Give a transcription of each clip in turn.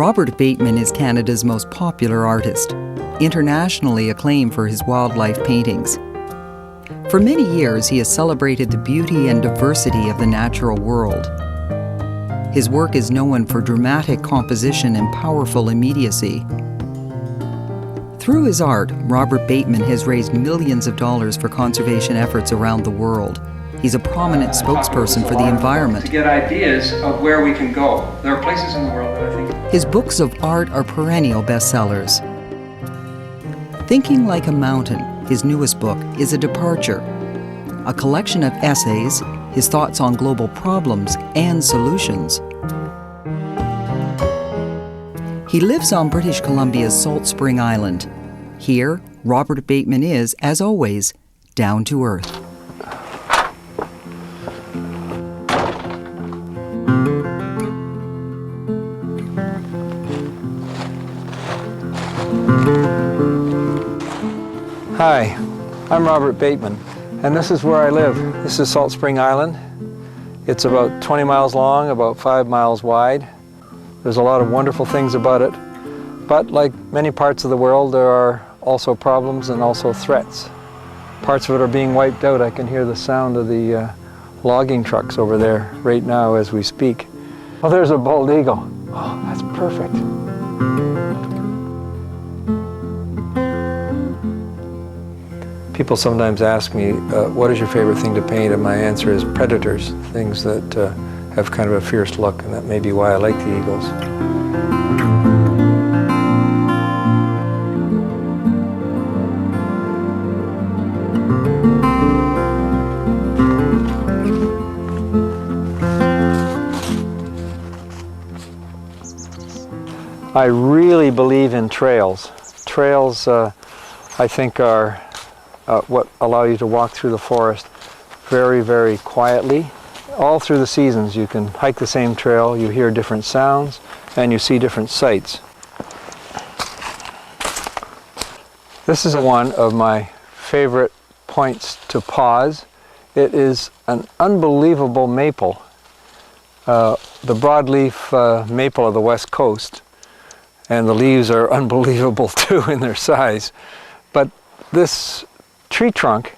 Robert Bateman is Canada's most popular artist, internationally acclaimed for his wildlife paintings. For many years, he has celebrated the beauty and diversity of the natural world. His work is known for dramatic composition and powerful immediacy. Through his art, Robert Bateman has raised millions of dollars for conservation efforts around the world. He's a prominent spokesperson for the environment. To get ideas of where we can go. There are places in the world that I think... His books of art are perennial bestsellers. Thinking Like a Mountain, his newest book, is a departure. A collection of essays, his thoughts on global problems and solutions. He lives on British Columbia's Salt Spring Island. Here, Robert Bateman is, as always, down to earth. Hi, I'm Robert Bateman, and this is where I live. This is Salt Spring Island. It's about 20 miles long, about 5 miles wide. There's a lot of wonderful things about it, but like many parts of the world, there are also problems and also threats. Parts of it are being wiped out. I can hear the sound of the logging trucks over there right now as we speak. Oh, there's a bald eagle. Oh, that's perfect. People sometimes ask me, what is your favorite thing to paint? And my answer is predators, things that have kind of a fierce look, and that may be why I like the eagles. I really believe in trails. Trails, I think, are what allow you to walk through the forest very, very quietly. All through the seasons you can hike the same trail, you hear different sounds, and you see different sights. This is one of my favorite points to pause. It is an unbelievable maple, the broadleaf maple of the West Coast, and the leaves are unbelievable too in their size. But this tree trunk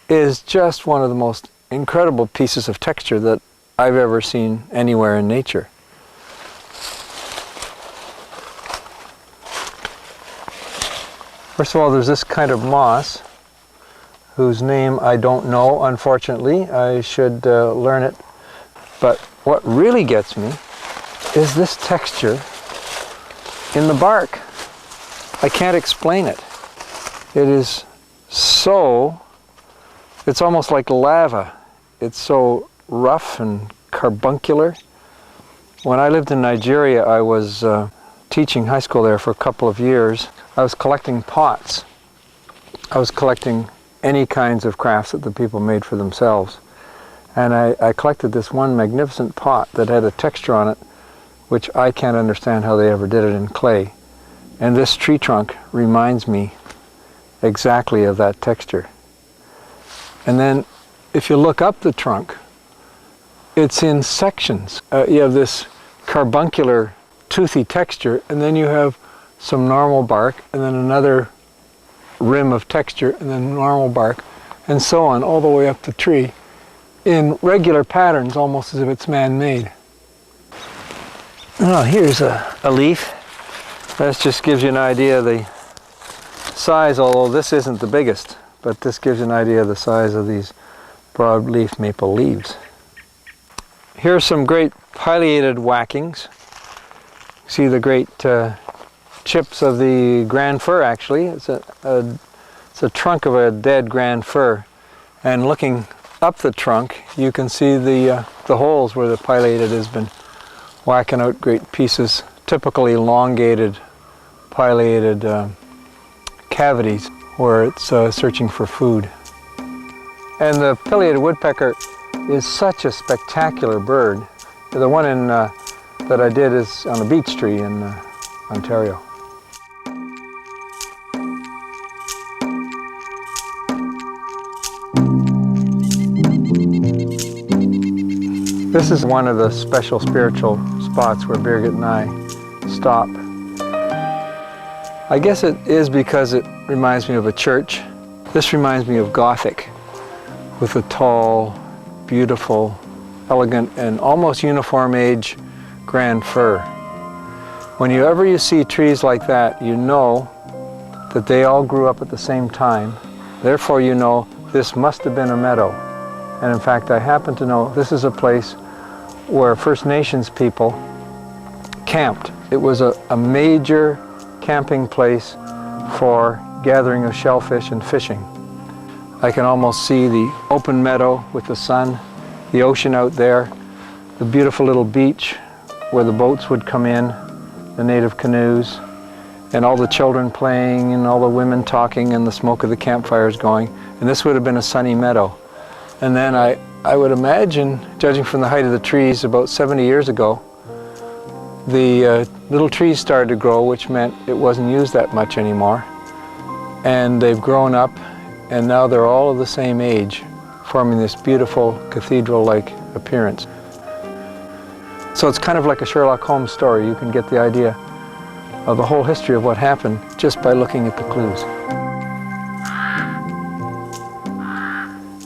is just one of the most incredible pieces of texture that I've ever seen anywhere in nature. First of all, there's this kind of moss whose name I don't know, unfortunately. I should learn it. But what really gets me is this texture in the bark. I can't explain it. It is it's almost like lava. It's so rough and carbuncular. When I lived in Nigeria, I was teaching high school there for a couple of years. I was collecting pots. I was collecting any kinds of crafts that the people made for themselves. And I collected this one magnificent pot that had a texture on it which I can't understand how they ever did it in clay. And this tree trunk reminds me exactly of that texture. And then if you look up the trunk, it's in sections. You have this carbuncular, toothy texture, and then you have some normal bark, and then another rim of texture, and then normal bark, and so on, all the way up the tree, in regular patterns, almost as if it's man-made. Oh, here's a leaf. That just gives you an idea of the size, although this isn't the biggest, but this gives you an idea of the size of these broadleaf maple leaves. Here are some great pileated whackings. See the great chips of the grand fir, actually. It's a trunk of a dead grand fir. And looking up the trunk, you can see the holes where the pileated has been whacking out great pieces, typical elongated pileated cavities where it's searching for food. And the pileated woodpecker is such a spectacular bird. The one that I did is on a beech tree in Ontario. This is one of the special spiritual spots where Birgit and I stop. I guess it is because it reminds me of a church. This reminds me of Gothic, with a tall, beautiful, elegant, and almost uniform age grand fir. Whenever you see trees like that, you know that they all grew up at the same time. Therefore, you know this must have been a meadow. And in fact, I happen to know this is a place where First Nations people camped. It was a major camping place for gathering of shellfish and fishing. I can almost see the open meadow with the sun, the ocean out there, the beautiful little beach where the boats would come in, the native canoes, and all the children playing and all the women talking and the smoke of the campfires going. And this would have been a sunny meadow. And then I would imagine, judging from the height of the trees, about 70 years ago, the little trees started to grow, which meant it wasn't used that much anymore. And they've grown up, and now they're all of the same age, forming this beautiful cathedral-like appearance. So it's kind of like a Sherlock Holmes story. You can get the idea of the whole history of what happened just by looking at the clues.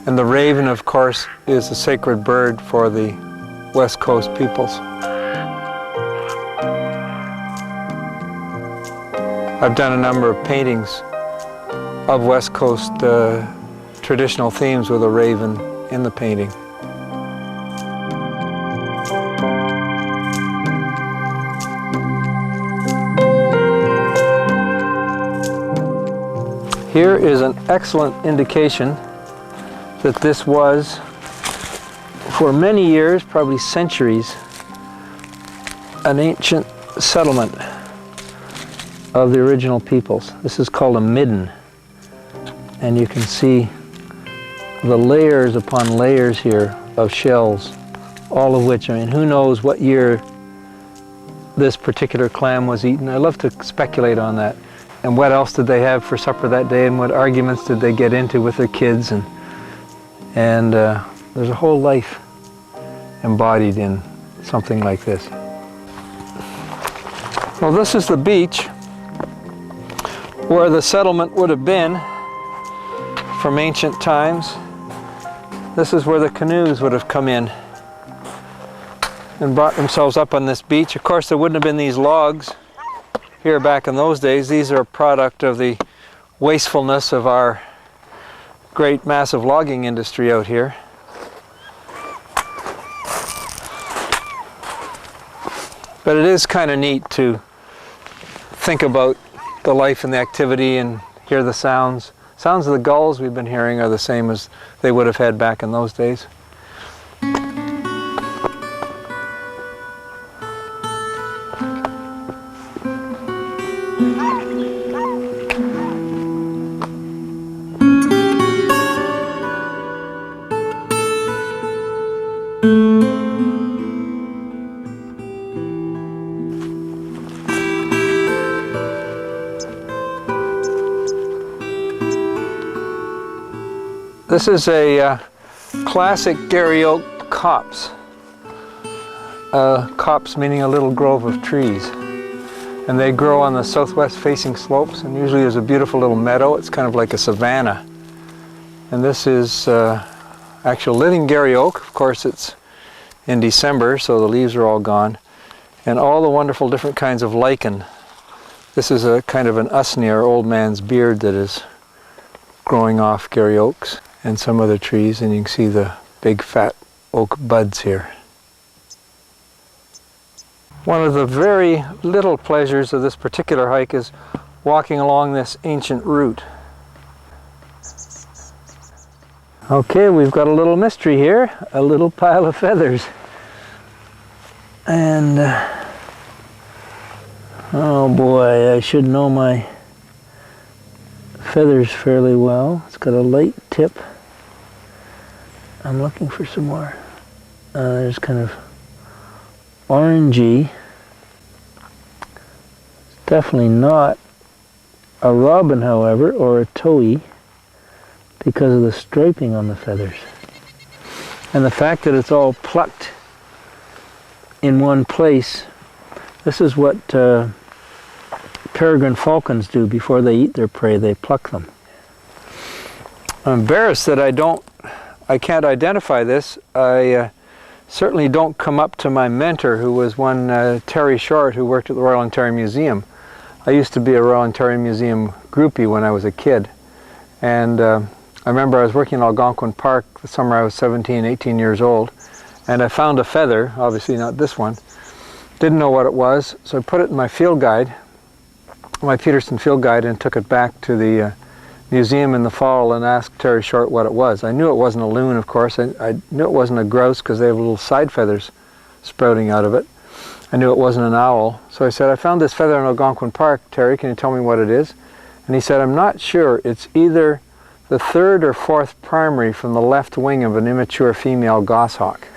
And the raven, of course, is a sacred bird for the West Coast peoples. I've done a number of paintings of West Coast traditional themes with a raven in the painting. Here is an excellent indication that this was, for many years, probably centuries, an ancient settlement of the original peoples. This is called a midden. And you can see the layers upon layers here of shells, all of which, I mean, who knows what year this particular clam was eaten. I love to speculate on that. And what else did they have for supper that day, and what arguments did they get into with their kids, and there's a whole life embodied in something like this. Well, this is the beach where the settlement would have been from ancient times. This is where the canoes would have come in and brought themselves up on this beach. Of course, there wouldn't have been these logs here back in those days. These are a product of the wastefulness of our great massive logging industry out here. But it is kind of neat to think about the life and the activity and hear the sounds. Sounds of the gulls we've been hearing are the same as they would have had back in those days. This is a classic Garry Oak copse. Copse meaning a little grove of trees. And they grow on the southwest facing slopes, and usually there's a beautiful little meadow. It's kind of like a savanna. And this is actual living Garry Oak. Of course, it's in December, so the leaves are all gone. And all the wonderful different kinds of lichen. This is a kind of an usnea, or old man's beard, that is growing off Garry Oaks and some other trees, and you can see the big fat oak buds here. One of the very little pleasures of this particular hike is walking along this ancient route. Okay, we've got a little mystery here, a little pile of feathers. And, oh boy, I should know my feathers fairly well. It's got a light tip. I'm looking for some more. There's kind of orangey. It's definitely not a robin, however, or a towhee, because of the striping on the feathers. And the fact that it's all plucked in one place. This is what peregrine falcons do before they eat their prey. They pluck them. I'm embarrassed that I can't identify this. I certainly don't come up to my mentor, who was one Terry Short, who worked at the Royal Ontario Museum. I used to be a Royal Ontario Museum groupie when I was a kid. And I remember I was working in Algonquin Park the summer I was 17, 18 years old, and I found a feather, obviously not this one. Didn't know what it was, so I put it in my field guide, my Peterson field guide, and took it back to the museum in the fall and asked Terry Short what it was. I knew it wasn't a loon, of course. I knew it wasn't a grouse because they have little side feathers sprouting out of it. I knew it wasn't an owl. So I said, I found this feather in Algonquin Park. Terry, can you tell me what it is? And he said, I'm not sure. It's either the third or fourth primary from the left wing of an immature female goshawk.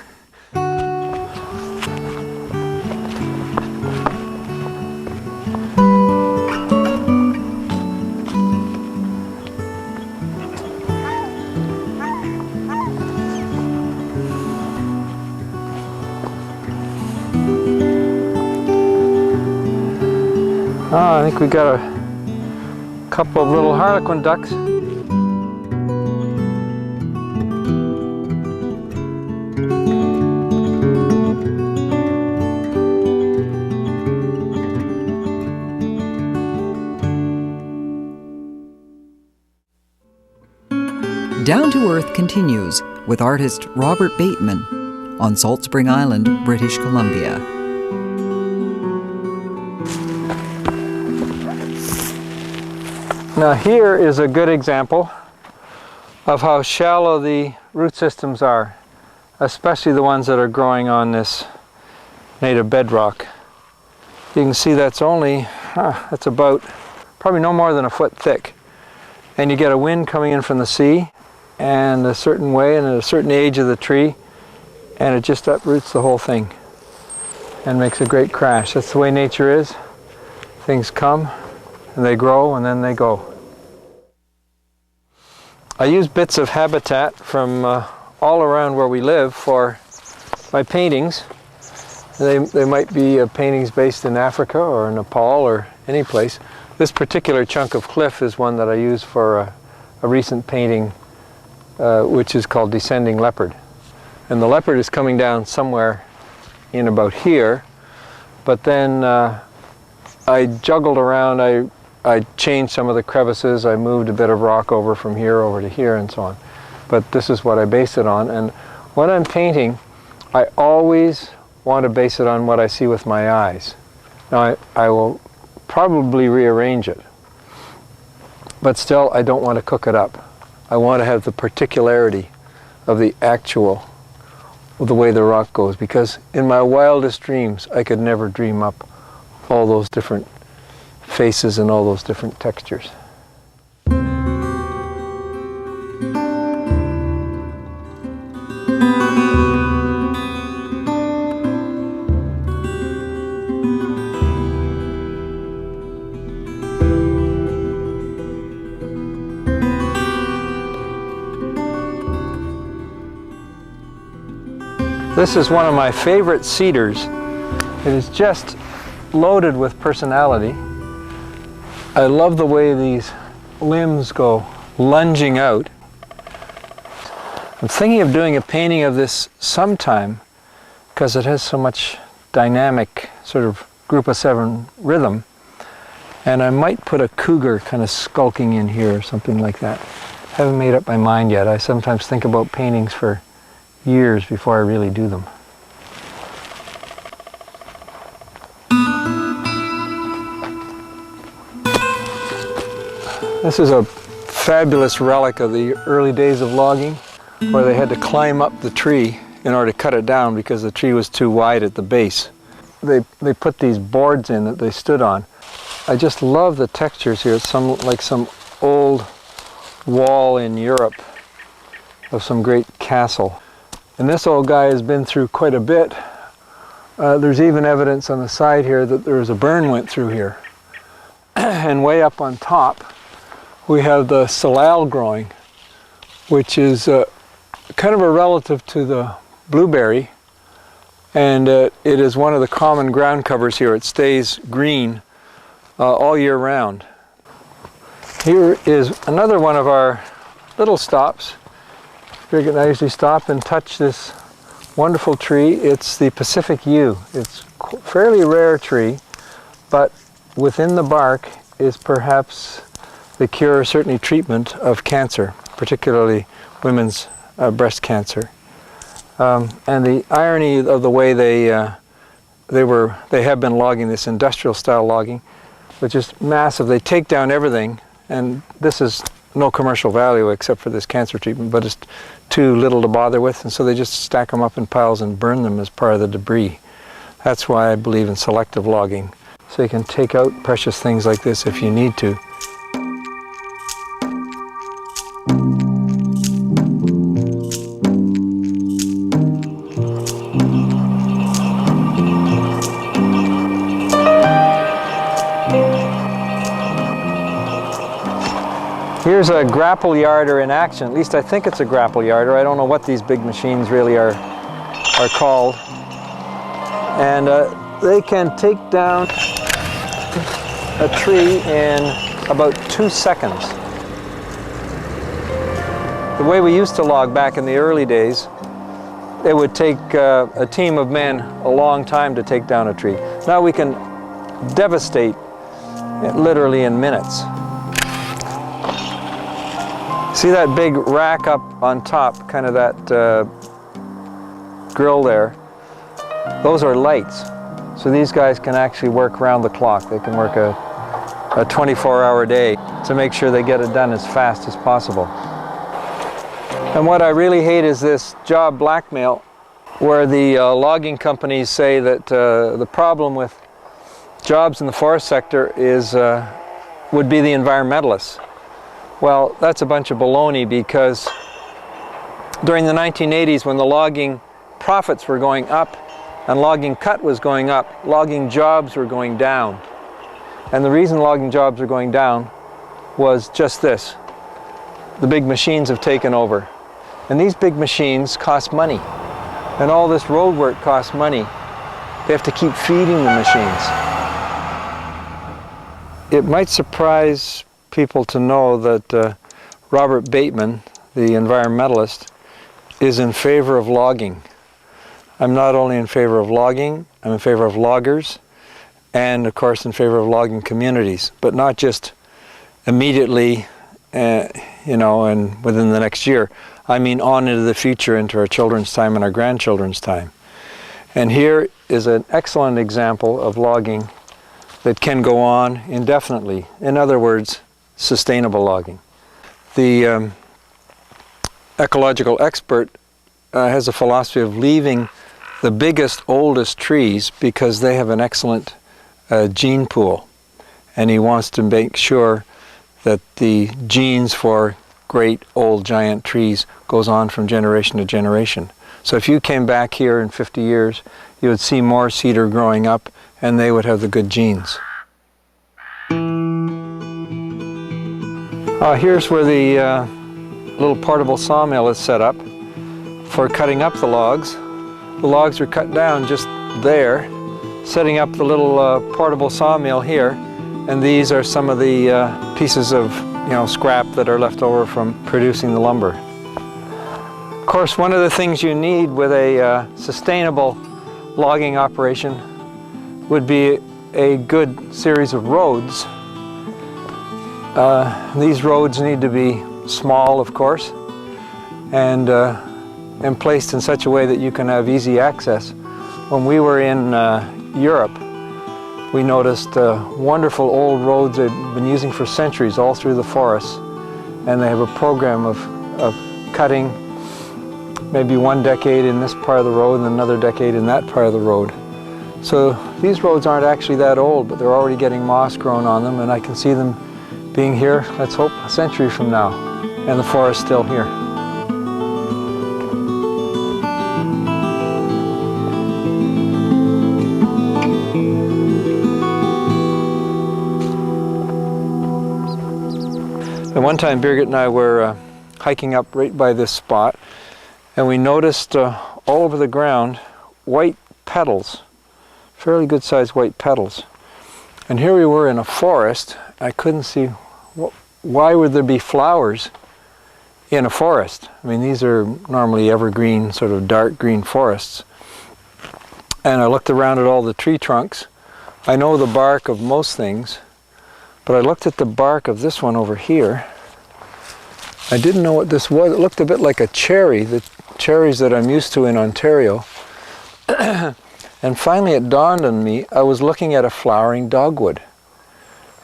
Oh, I think we got a couple of little harlequin ducks. Down to Earth continues with artist Robert Bateman on Salt Spring Island, British Columbia. Now here is a good example of how shallow the root systems are, especially the ones that are growing on this native bedrock. You can see that's that's about probably no more than a foot thick. And you get a wind coming in from the sea and a certain way and at a certain age of the tree, and it just uproots the whole thing and makes a great crash. That's the way nature is. Things come and they grow and then they go. I use bits of habitat from all around where we live for my paintings. They might be paintings based in Africa or Nepal or any place. This particular chunk of cliff is one that I use for a recent painting which is called Descending Leopard. And the leopard is coming down somewhere in about here, but then I juggled around, I changed some of the crevices, I moved a bit of rock over from here over to here and so on. But this is what I base it on, and when I'm painting, I always want to base it on what I see with my eyes. Now I will probably rearrange it, but still I don't want to cook it up. I want to have the particularity of the actual, the way the rock goes, because in my wildest dreams I could never dream up all those different faces and all those different textures. This is one of my favorite cedars. It is just loaded with personality. I love the way these limbs go lunging out. I'm thinking of doing a painting of this sometime because it has so much dynamic sort of group of seven rhythm. And I might put a cougar kind of skulking in here or something like that. Haven't made up my mind yet. I sometimes think about paintings for years before I really do them. This is a fabulous relic of the early days of logging, where they had to climb up the tree in order to cut it down because the tree was too wide at the base. They put these boards in that they stood on. I just love the textures here. It's like some old wall in Europe of some great castle. And this old guy has been through quite a bit. There's even evidence on the side here that there was a burn went through here. And way up on top, we have the salal growing, which is kind of a relative to the blueberry, And it is one of the common ground covers here. It stays green all year round. Here is another one of our little stops. Birgit and I usually stop and touch this wonderful tree. It's the Pacific yew. It's a fairly rare tree, but within the bark is perhaps the cure, certainly treatment of cancer, particularly women's breast cancer. And the irony of the way they have been logging this industrial style logging, which is massive. They take down everything, and this is no commercial value except for this cancer treatment, but it's too little to bother with, and so they just stack them up in piles and burn them as part of the debris. That's why I believe in selective logging. So you can take out precious things like this if you need to. Here's a grapple yarder in action. At least I think it's a grapple yarder. I don't know what these big machines really are called. And they can take down a tree in about 2 seconds. The way we used to log back in the early days, it would take a team of men a long time to take down a tree. Now we can devastate it literally in minutes. See that big rack up on top, kind of that grill there? Those are lights. So these guys can actually work round the clock. They can work a 24-hour day to make sure they get it done as fast as possible. And what I really hate is this job blackmail, where the logging companies say that the problem with jobs in the forest sector would be the environmentalists. Well, that's a bunch of baloney, because during the 1980s, when the logging profits were going up and logging cut was going up, logging jobs were going down. And the reason logging jobs were going down was just this. The big machines have taken over. And these big machines cost money. And all this road work costs money. They have to keep feeding the machines. It might surprise people to know that Robert Bateman, the environmentalist, is in favor of logging. I'm not only in favor of logging, I'm in favor of loggers, and of course in favor of logging communities, but not just immediately, and within the next year. I mean on into the future, into our children's time and our grandchildren's time. And here is an excellent example of logging that can go on indefinitely. In other words, sustainable logging. The ecological expert has a philosophy of leaving the biggest, oldest trees because they have an excellent gene pool. And he wants to make sure that the genes for great old giant trees goes on from generation to generation. So if you came back here in 50 years, you would see more cedar growing up, and they would have the good genes. Here's where the little portable sawmill is set up for cutting up the logs. The logs are cut down just there, setting up the little portable sawmill here, and these are some of the pieces of scrap that are left over from producing the lumber. Of course, one of the things you need with a sustainable logging operation would be a good series of roads. These roads need to be small, of course, and placed in such a way that you can have easy access. When we were in Europe, we noticed wonderful old roads they've been using for centuries all through the forests, and they have a program of cutting maybe one decade in this part of the road and another decade in that part of the road. So these roads aren't actually that old, but they're already getting moss grown on them, and I can see them being here, let's hope, a century from now, and the forest still here. And one time Birgit and I were hiking up right by this spot, and we noticed all over the ground white petals, fairly good-sized white petals. And here we were in a forest. I couldn't see, why would there be flowers in a forest? I mean, these are normally evergreen, sort of dark green forests. And I looked around at all the tree trunks. I know the bark of most things, but I looked at the bark of this one over here. I didn't know what this was. It looked a bit like a cherry, the cherries that I'm used to in Ontario. And finally it dawned on me, I was looking at a flowering dogwood.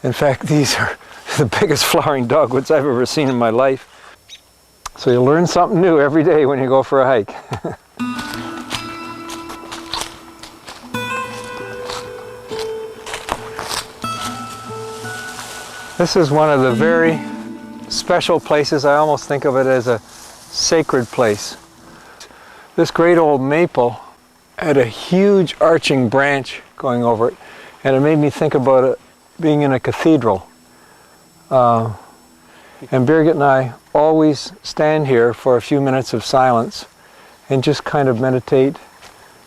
In fact, these are the biggest flowering dogwoods I've ever seen in my life. So you learn something new every day when you go for a hike. This is one of the very special places. I almost think of it as a sacred place. This great old maple had a huge arching branch going over it, and it made me think about it being in a cathedral. And Birgit and I always stand here for a few minutes of silence and just kind of meditate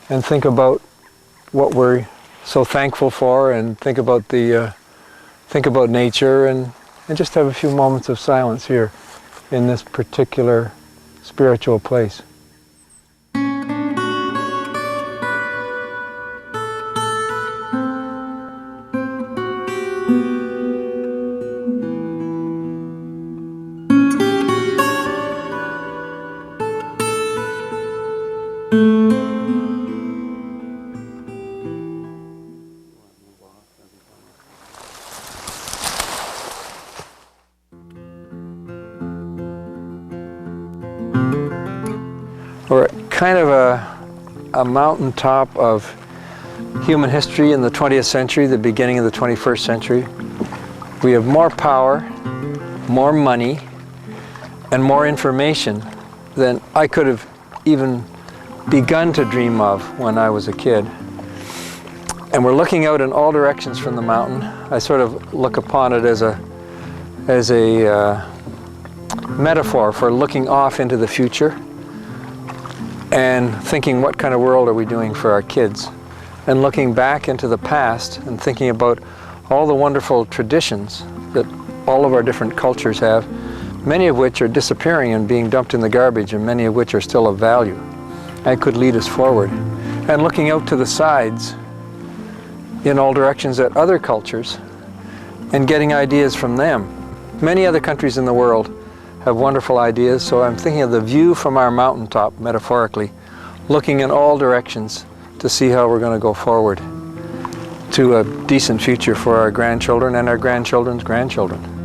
and think about what we're so thankful for, and think about nature, and just have a few moments of silence here in this particular spiritual place. We're at kind of a mountaintop of human history in the 20th century, the beginning of the 21st century. We have more power, more money, and more information than I could have even begun to dream of when I was a kid. And we're looking out in all directions from the mountain. I sort of look upon it as a metaphor for looking off into the future and thinking, what kind of world are we doing for our kids? And looking back into the past and thinking about all the wonderful traditions that all of our different cultures have, many of which are disappearing and being dumped in the garbage, and many of which are still of value and could lead us forward. And looking out to the sides in all directions at other cultures and getting ideas from them. Many other countries in the world have wonderful ideas, so I'm thinking of the view from our mountaintop, metaphorically, looking in all directions to see how we're going to go forward to a decent future for our grandchildren and our grandchildren's grandchildren.